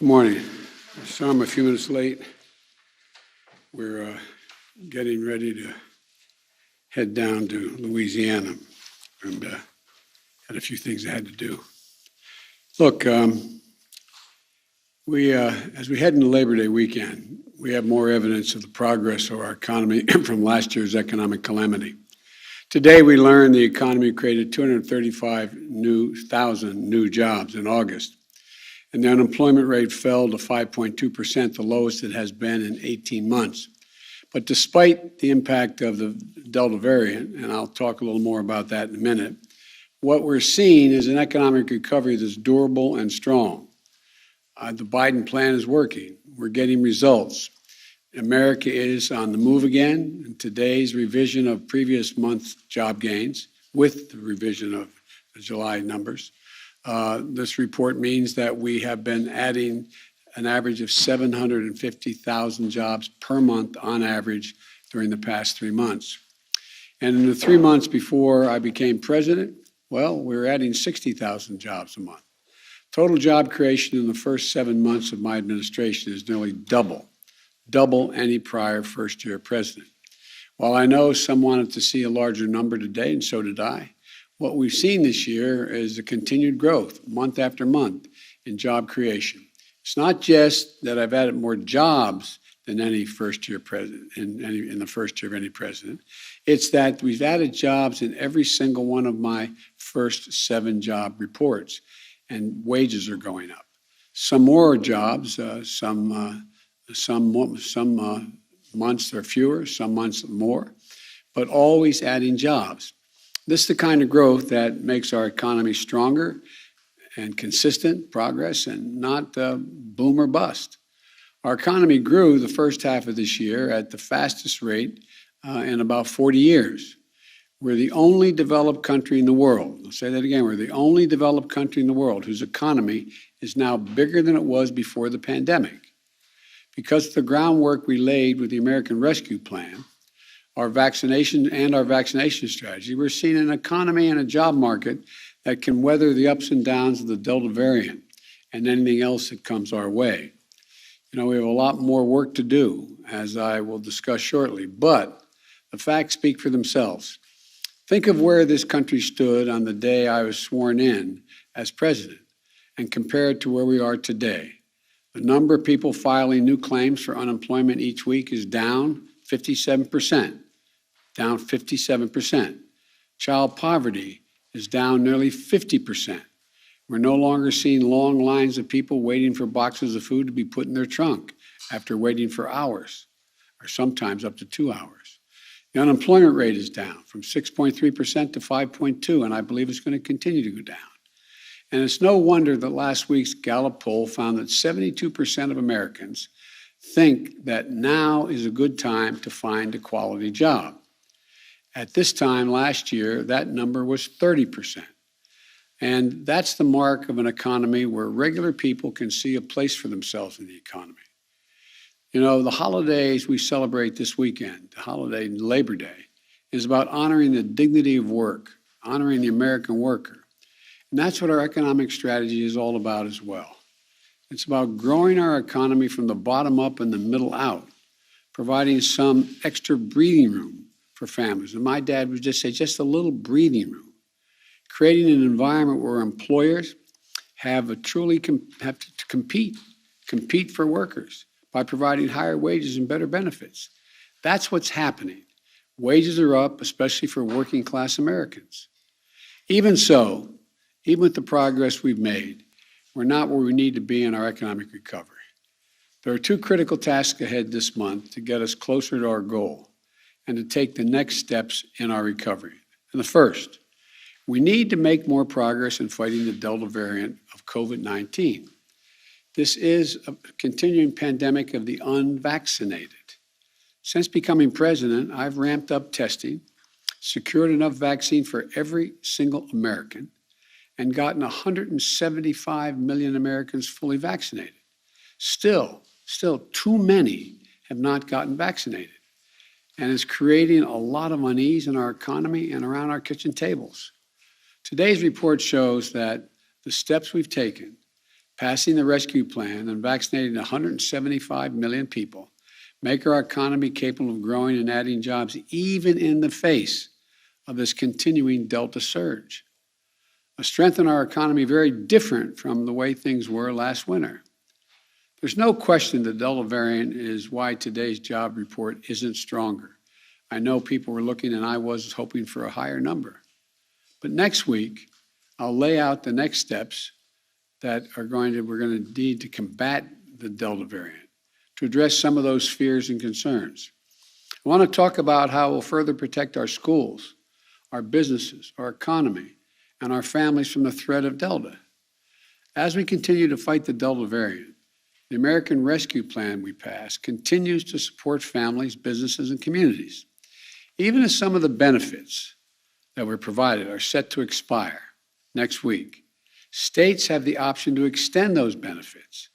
Good morning. So I'm a few minutes late. We're getting ready to head down to Louisiana and had a few things I had to do. Look, as we head into Labor Day weekend, we have more evidence of the progress of our economy from last year's economic calamity. Today, we learned the economy created 235,000 new jobs in August, and the unemployment rate fell to 5.2%, the lowest it has been in 18 months. But despite the impact of the Delta variant, and I'll talk a little more about that in a minute, what we're seeing is an economic recovery that's durable and strong. The Biden plan is working. We're getting results. America is on the move again. And today's revision of previous month's job gains, with the revision of the July numbers, this report means that we have been adding an average of 750,000 jobs per month on average during the past 3 months. And in the 3 months before I became president, well, we were adding 60,000 jobs a month. Total job creation in the first 7 months of my administration is nearly double any prior first-year president. While I know some wanted to see a larger number today, and so did I, what we've seen this year is a continued growth, month after month, in job creation. It's not just that I've added more jobs than any first-year president, in the first year of any president. It's that we've added jobs in every single one of my first 7 job reports, and wages are going up. Some more jobs, some months are fewer, some months more, but always adding jobs. This is the kind of growth that makes our economy stronger and consistent progress and not boom or bust. Our economy grew the first half of this year at the fastest rate in about 40 years. We're the only developed country in the world. I'll say that again. We're the only developed country in the world whose economy is now bigger than it was before the pandemic. Because of the groundwork we laid with the American Rescue Plan, our vaccination strategy, we're seeing an economy and a job market that can weather the ups and downs of the Delta variant and anything else that comes our way. You know, we have a lot more work to do, as I will discuss shortly, but the facts speak for themselves. Think of where this country stood on the day I was sworn in as president and compare it to where we are today. The number of people filing new claims for unemployment each week is down 57%. Down 57%. Child poverty is down nearly 50%. We're no longer seeing long lines of people waiting for boxes of food to be put in their trunk after waiting for hours, or sometimes up to 2 hours. The unemployment rate is down from 6.3% to 5.2%, and I believe it's going to continue to go down. And it's no wonder that last week's Gallup poll found that 72% of Americans think that now is a good time to find a quality job. At this time last year, that number was 30%. And that's the mark of an economy where regular people can see a place for themselves in the economy. You know, the holidays we celebrate this weekend, the holiday Labor Day, is about honoring the dignity of work, honoring the American worker. And that's what our economic strategy is all about as well. It's about growing our economy from the bottom up and the middle out, providing some extra breathing room for families. And my dad would just say, just a little breathing room, creating an environment where employers have to compete for workers by providing higher wages and better benefits. That's what's happening. Wages are up, especially for working class Americans. Even so, even with the progress we've made, we're not where we need to be in our economic recovery. There are 2 critical tasks ahead this month to get us closer to our goal and to take the next steps in our recovery. And the first, we need to make more progress in fighting the Delta variant of COVID-19. This is a continuing pandemic of the unvaccinated. Since becoming president, I've ramped up testing, secured enough vaccine for every single American, and gotten 175 million Americans fully vaccinated. Still, too many have not gotten vaccinated. And it's creating a lot of unease in our economy and around our kitchen tables. Today's report shows that the steps we've taken Passing the rescue plan and vaccinating 175 million people make our economy capable of growing and adding jobs even in the face of this continuing Delta surge. A strength in our economy very different from the way things were last winter. There's no question the Delta variant is why today's job report isn't stronger. I know people were looking, and I was hoping for a higher number. But next week, I'll lay out the next steps that we're going to need to combat the Delta variant, to address some of those fears and concerns. I want to talk about how we'll further protect our schools, our businesses, our economy, and our families from the threat of Delta. As we continue to fight the Delta variant, the American Rescue Plan we passed continues to support families, businesses, and communities. Even as some of the benefits that were provided are set to expire next week, states have the option to extend those benefits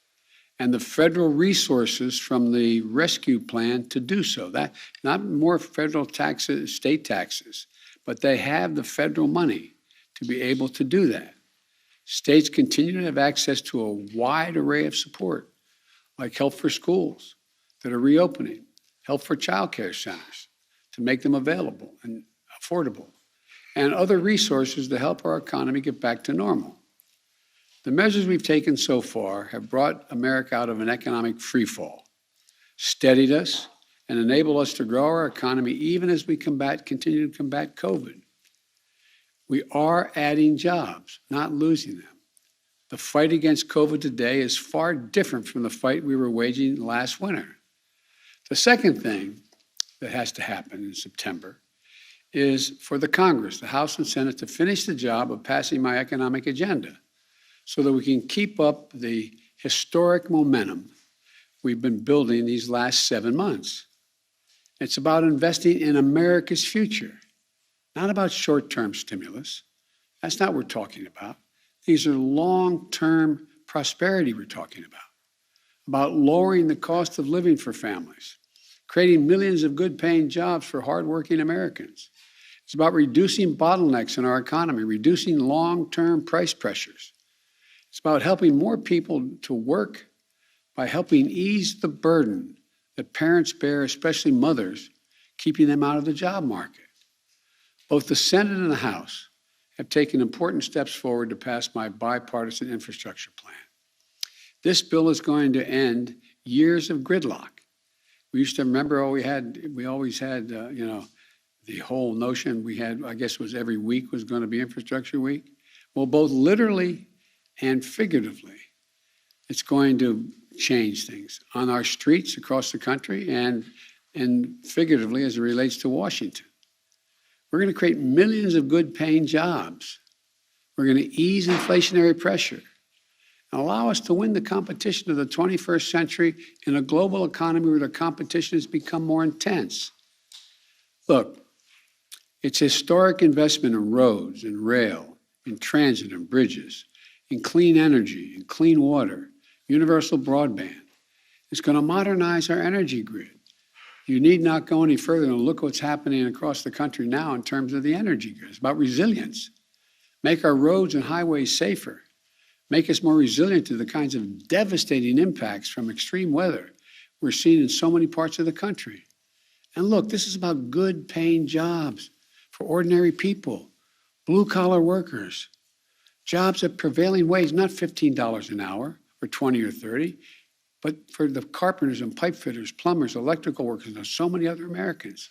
and the federal resources from the rescue plan to do so. That not more federal taxes, state taxes, but they have the federal money to be able to do that. States continue to have access to a wide array of support, like Help for Schools that are reopening, Help for Child Care Centers to make them available and affordable, and other resources to help our economy get back to normal. The measures we've taken so far have brought America out of an economic freefall, steadied us, and enabled us to grow our economy even as we continue to combat COVID. We are adding jobs, not losing them. The fight against COVID today is far different from the fight we were waging last winter. The second thing that has to happen in September is for the Congress, the House and Senate, to finish the job of passing my economic agenda so that we can keep up the historic momentum we've been building these last 7 months. It's about investing in America's future, not about short-term stimulus. That's not what we're talking about. These are long-term prosperity we're talking about lowering the cost of living for families, creating millions of good-paying jobs for hardworking Americans. It's about reducing bottlenecks in our economy, reducing long-term price pressures. It's about helping more people to work by helping ease the burden that parents bear, especially mothers, keeping them out of the job market. Both the Senate and the House have taken important steps forward to pass my bipartisan infrastructure plan. This bill is going to end years of gridlock. We used to remember, we always had, the whole notion we had, I guess it was every week was going to be infrastructure week. Well, both literally and figuratively, it's going to change things on our streets across the country and figuratively as it relates to Washington. We're going to create millions of good-paying jobs. We're going to ease inflationary pressure and allow us to win the competition of the 21st century in a global economy where the competition has become more intense. Look, it's historic investment in roads and rail, in transit and bridges, in clean energy, in clean water, universal broadband. It's going to modernize our energy grid. You need not go any further than look what's happening across the country now in terms of the energy grid. It's about resilience. Make our roads and highways safer. Make us more resilient to the kinds of devastating impacts from extreme weather we're seeing in so many parts of the country. And look, this is about good paying jobs for ordinary people, blue collar workers, jobs at prevailing wage, not $15 an hour or 20 or 30, but for the carpenters and pipe fitters, plumbers, electrical workers, and so many other Americans.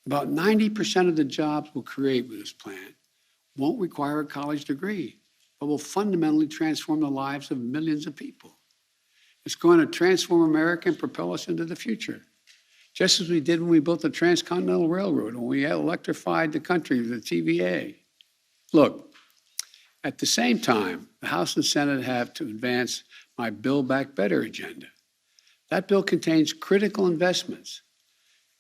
About 90% of the jobs we'll create with this plan won't require a college degree, but will fundamentally transform the lives of millions of people. It's going to transform America and propel us into the future, just as we did when we built the Transcontinental Railroad, when we electrified the country with the TVA. Look, at the same time, the House and Senate have to advance my Build Back Better agenda. That bill contains critical investments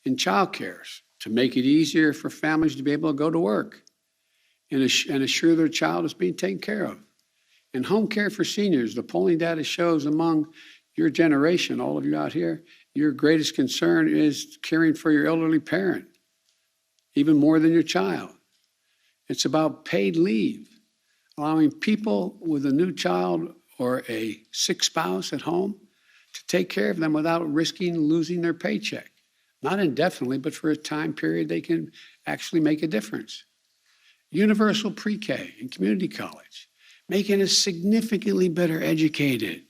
in child care to make it easier for families to be able to go to work and assure their child is being taken care of. In home care for seniors, the polling data shows among your generation, all of you out here, your greatest concern is caring for your elderly parent, even more than your child. It's about paid leave, allowing people with a new child or a sick spouse at home to take care of them without risking losing their paycheck. Not indefinitely, but for a time period they can actually make a difference. Universal pre-K and community college, making us significantly better educated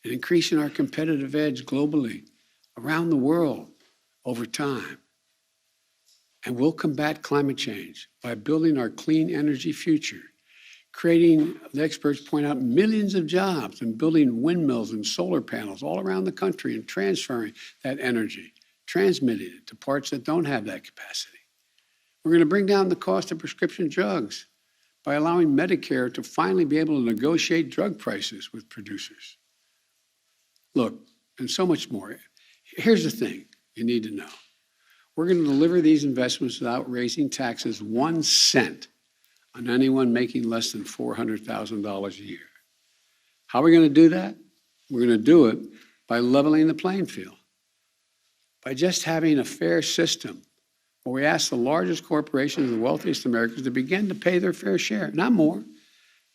and increasing our competitive edge globally, around the world, over time. And we'll combat climate change by building our clean energy future, creating, the experts point out, millions of jobs and building windmills and solar panels all around the country and transferring that energy, transmitting it to parts that don't have that capacity. We're going to bring down the cost of prescription drugs by allowing Medicare to finally be able to negotiate drug prices with producers. Look, and so much more. Here's the thing you need to know. We're going to deliver these investments without raising taxes 1 cent on anyone making less than $400,000 a year. How are we going to do that? We're going to do it by leveling the playing field, by just having a fair system where we ask the largest corporations and the wealthiest Americans to begin to pay their fair share, not more.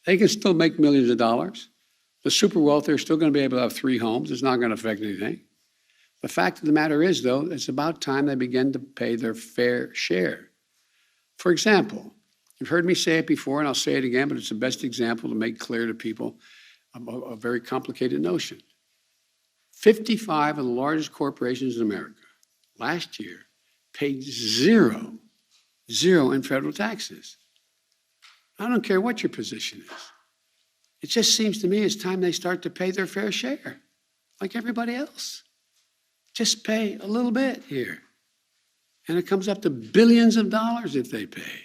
They can still make millions of dollars. The super wealthy are still going to be able to have 3 homes. It's not going to affect anything. The fact of the matter is, though, it's about time they begin to pay their fair share. For example, you've heard me say it before, and I'll say it again, but it's the best example to make clear to people a very complicated notion. 55 of the largest corporations in America last year paid zero in federal taxes. I don't care what your position is. It just seems to me it's time they start to pay their fair share, like everybody else. Just pay a little bit here. And it comes up to billions of dollars if they pay.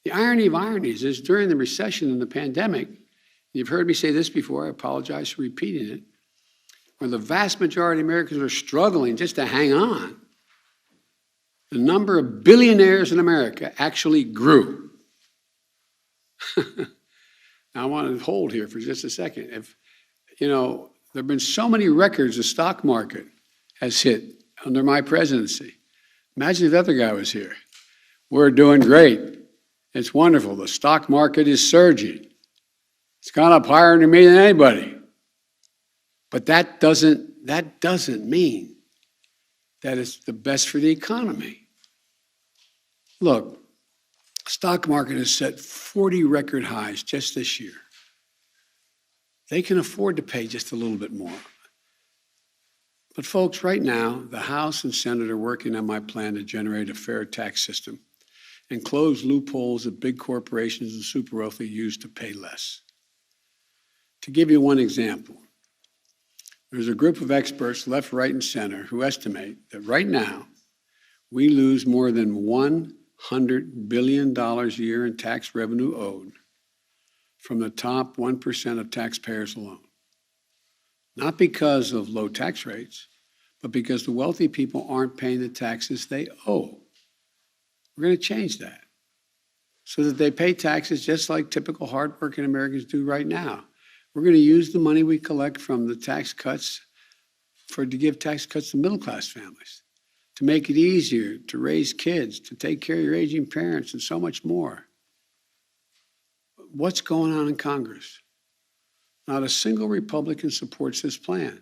The irony of ironies is during the recession and the pandemic, you've heard me say this before, I apologize for repeating it, when the vast majority of Americans are struggling just to hang on, the number of billionaires in America actually grew. Now I want to hold here for just a second. If, there have been so many records the stock market has hit under my presidency. Imagine if the other guy was here. We're doing great. It's wonderful. The stock market is surging. It's gone up higher than me than anybody. But that doesn't mean that it's the best for the economy. Look, stock market has set 40 record highs just this year. They can afford to pay just a little bit more. But folks, right now, the House and Senate are working on my plan to generate a fair tax system and close loopholes that big corporations and super wealthy use to pay less. To give you one example, there's a group of experts, left, right, and center, who estimate that right now we lose more than $100 billion a year in tax revenue owed from the top 1% of taxpayers alone. Not because of low tax rates, but because the wealthy people aren't paying the taxes they owe. We're going to change that so that they pay taxes just like typical hardworking Americans do right now. We're going to use the money we collect from the tax cuts to give tax cuts to middle-class families, to make it easier to raise kids, to take care of your aging parents, and so much more. What's going on in Congress? Not a single Republican supports this plan.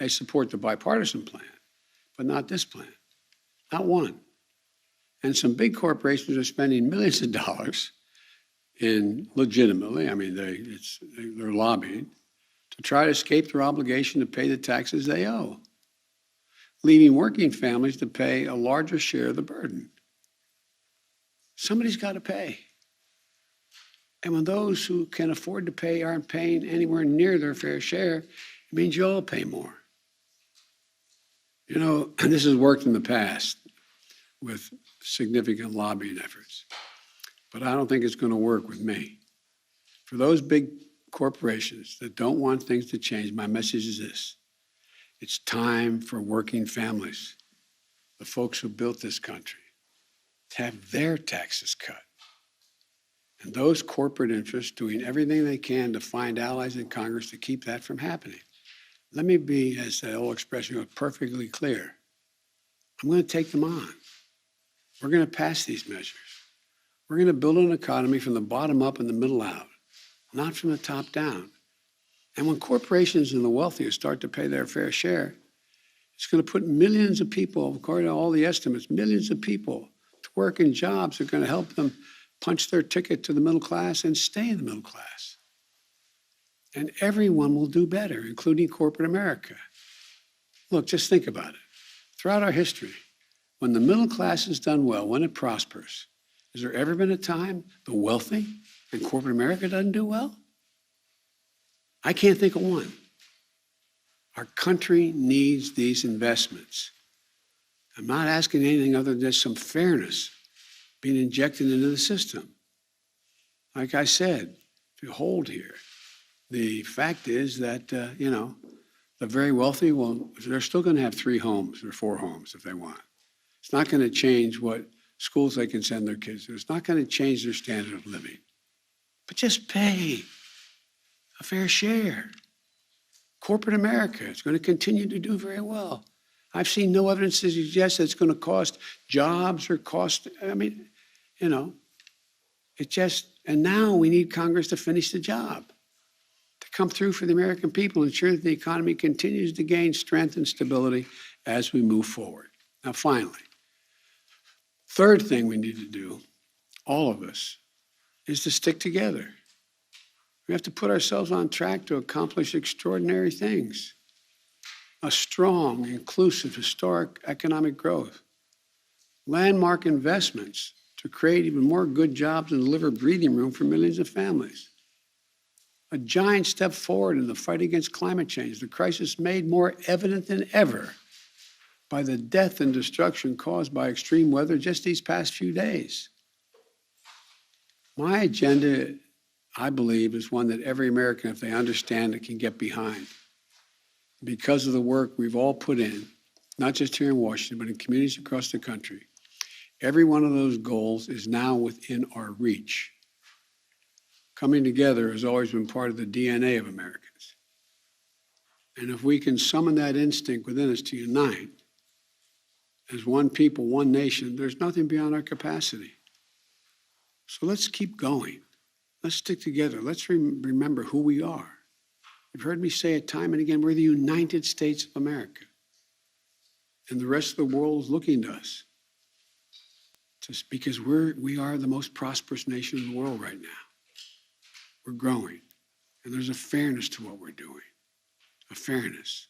They support the bipartisan plan, but not this plan. Not one. And some big corporations are spending millions of dollars legitimately, they're lobbying, to try to escape their obligation to pay the taxes they owe, leaving working families to pay a larger share of the burden. Somebody's got to pay. And when those who can afford to pay aren't paying anywhere near their fair share, it means you all pay more. This has worked in the past with significant lobbying efforts, but I don't think it's going to work with me. For those big corporations that don't want things to change, my message is this. It's time for working families, the folks who built this country, to have their taxes cut. And those corporate interests doing everything they can to find allies in Congress to keep that from happening. Let me be, as the old expression was, perfectly clear. I'm going to take them on. We're going to pass these measures. We're going to build an economy from the bottom up and the middle out, not from the top down. And when corporations and the wealthy start to pay their fair share, it's going to put millions of people, according to all the estimates, millions of people to work in jobs that are going to help them punch their ticket to the middle class and stay in the middle class. And everyone will do better, including corporate America. Look, just think about it. Throughout our history, when the middle class has done well, when it prospers, has there ever been a time the wealthy and corporate America doesn't do well? I can't think of one. Our country needs these investments. I'm not asking anything other than just some fairness being injected into the system. Like I said, if you hold here, the fact is that, the very wealthy, well, they're still going to have 3 homes or 4 homes if they want. It's not going to change what schools they can send their kids to. It's not going to change their standard of living. But just pay a fair share. Corporate America is going to continue to do very well. I've seen no evidence to suggest that it's going to cost jobs or cost, and now we need Congress to finish the job, to come through for the American people, ensure that the economy continues to gain strength and stability as we move forward. Now, finally, third thing we need to do, all of us, is to stick together. We have to put ourselves on track to accomplish extraordinary things. A strong, inclusive, historic economic growth. Landmark investments to create even more good jobs and deliver breathing room for millions of families. A giant step forward in the fight against climate change, the crisis made more evident than ever by the death and destruction caused by extreme weather just these past few days. My agenda, I believe, is one that every American, if they understand it, can get behind. Because of the work we've all put in, not just here in Washington, but in communities across the country, every one of those goals is now within our reach. Coming together has always been part of the DNA of Americans. And if we can summon that instinct within us to unite, as one people, one nation, there's nothing beyond our capacity. So let's keep going. Let's stick together. Let's remember who we are. You've heard me say it time and again, we're the United States of America. And the rest of the world is looking to us. Just because we are the most prosperous nation in the world right now. We're growing. And there's a fairness to what we're doing. A fairness.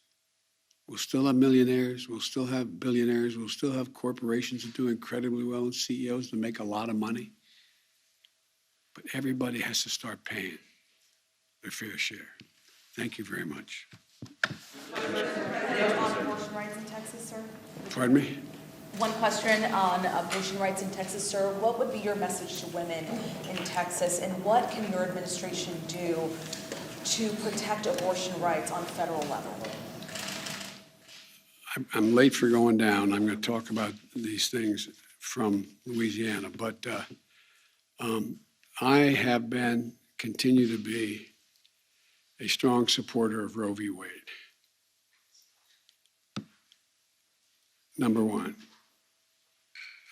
We'll still have millionaires. We'll still have billionaires. We'll still have corporations that do incredibly well and CEOs that make a lot of money. But everybody has to start paying their fair share. Thank you very much. On abortion rights in Texas, sir? Pardon me? One question on abortion rights in Texas, sir. What would be your message to women in Texas, and what can your administration do to protect abortion rights on a federal level? I'm late for going down. I'm going to talk about these things from Louisiana, but I have been, continue to be, a strong supporter of Roe v. Wade. Number one.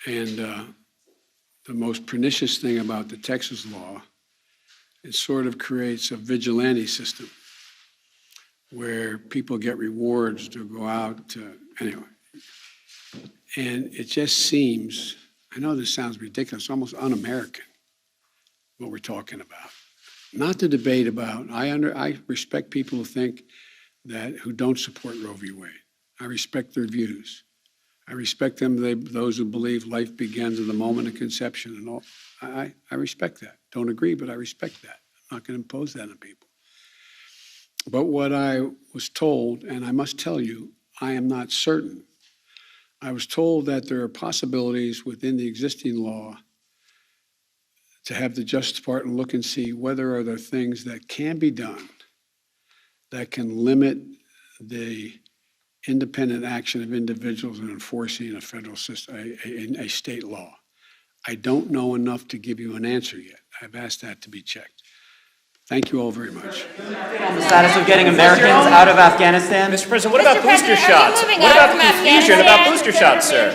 And the most pernicious thing about the Texas law, it sort of creates a vigilante system where people get rewards to go out to, anyway. And it just seems, I know this sounds ridiculous, almost un-American, what we're talking about. Not to debate about, I respect people who think that, who don't support Roe v. Wade. I respect their views. I respect them, those who believe life begins at the moment of conception and all. I respect that. Don't agree, but I respect that. I'm not going to impose that on people. But what I was told, and I must tell you, I am not certain. I was told that there are possibilities within the existing law to have the Justice Department look and see whether are there things that can be done that can limit the independent action of individuals in enforcing a federal system, a state law. I don't know enough to give you an answer yet. I've asked that to be checked. Thank you all very much. On the status of getting Americans out of Afghanistan? Mr. President, what about booster shots? What about the confusion about booster shots, sir?